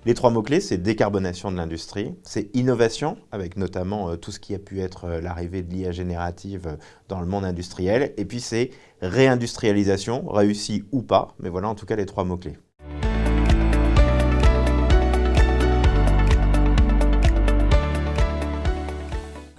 Les trois mots-clés, c'est décarbonation de l'industrie, c'est innovation, avec notamment tout ce qui a pu être l'arrivée de l'IA générative dans le monde industriel, et puis c'est réindustrialisation, réussie ou pas, mais voilà en tout cas les trois mots-clés.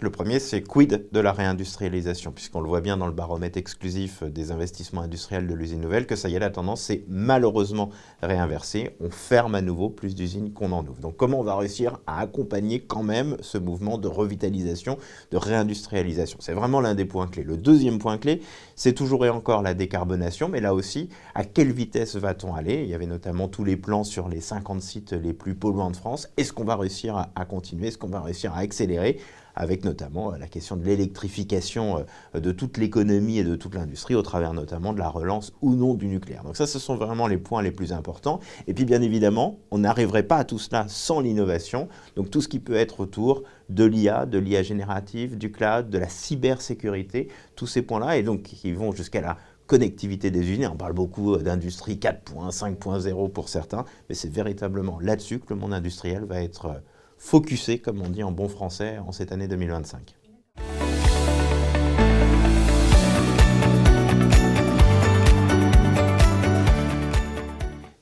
Le premier, c'est quid de la réindustrialisation, puisqu'on le voit bien dans le baromètre exclusif des investissements industriels de l'usine nouvelle, que ça y est, la tendance s'est malheureusement réinversée. On ferme à nouveau plus d'usines qu'on en ouvre. Donc comment on va réussir à accompagner quand même ce mouvement de revitalisation, de réindustrialisation? C'est vraiment l'un des points clés. Le deuxième point clé, c'est toujours et encore la décarbonation, mais là aussi, à quelle vitesse va-t-on aller? Il y avait notamment tous les plans sur les 50 sites les plus polluants de France. Est-ce qu'on va réussir à continuer? Est-ce qu'on va réussir à accélérer? Avec notamment la question de l'électrification de toute l'économie et de toute l'industrie, au travers notamment de la relance ou non du nucléaire. Donc ça, ce sont vraiment les points les plus importants. Et puis bien évidemment, on n'arriverait pas à tout cela sans l'innovation. Donc tout ce qui peut être autour de l'IA générative, du cloud, de la cybersécurité, tous ces points-là, et donc qui vont jusqu'à la connectivité des usines. On parle beaucoup d'industrie 4.0, 5.0 pour certains, mais c'est véritablement là-dessus que le monde industriel va être focusé, comme on dit en bon français, en cette année 2025.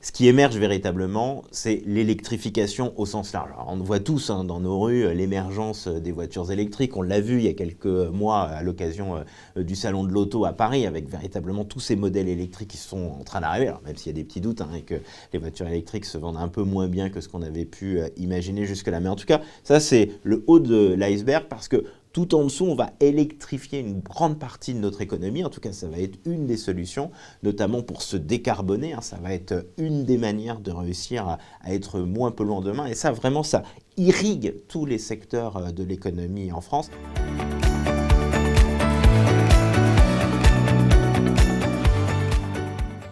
Ce qui émerge véritablement, c'est l'électrification au sens large. Alors, on voit tous dans nos rues l'émergence des voitures électriques. On l'a vu il y a quelques mois à l'occasion du salon de l'auto à Paris, avec véritablement tous ces modèles électriques qui sont en train d'arriver. Alors même s'il y a des petits doutes et que les voitures électriques se vendent un peu moins bien que ce qu'on avait pu imaginer jusque-là. Mais en tout cas, ça c'est le haut de l'iceberg, parce que tout en dessous, on va électrifier une grande partie de notre économie. En tout cas, ça va être une des solutions, notamment pour se décarboner. Ça va être une des manières de réussir à être moins polluant demain. Et ça, vraiment, ça irrigue tous les secteurs de l'économie en France.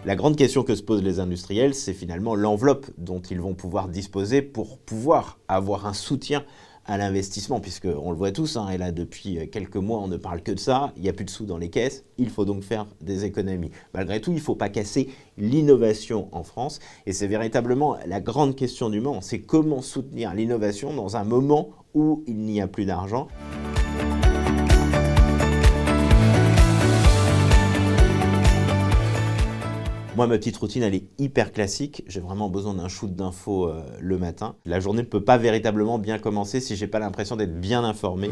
La grande question que se posent les industriels, c'est finalement l'enveloppe dont ils vont pouvoir disposer pour pouvoir avoir un soutien à l'investissement, puisqu'on le voit tous, et là depuis quelques mois on ne parle que de ça, il n'y a plus de sous dans les caisses, il faut donc faire des économies. Malgré tout, il ne faut pas casser l'innovation en France, et c'est véritablement la grande question du moment, c'est comment soutenir l'innovation dans un moment où il n'y a plus d'argent. Moi, ma petite routine, elle est hyper classique. J'ai vraiment besoin d'un shoot d'infos le matin. La journée ne peut pas véritablement bien commencer si j'ai pas l'impression d'être bien informé.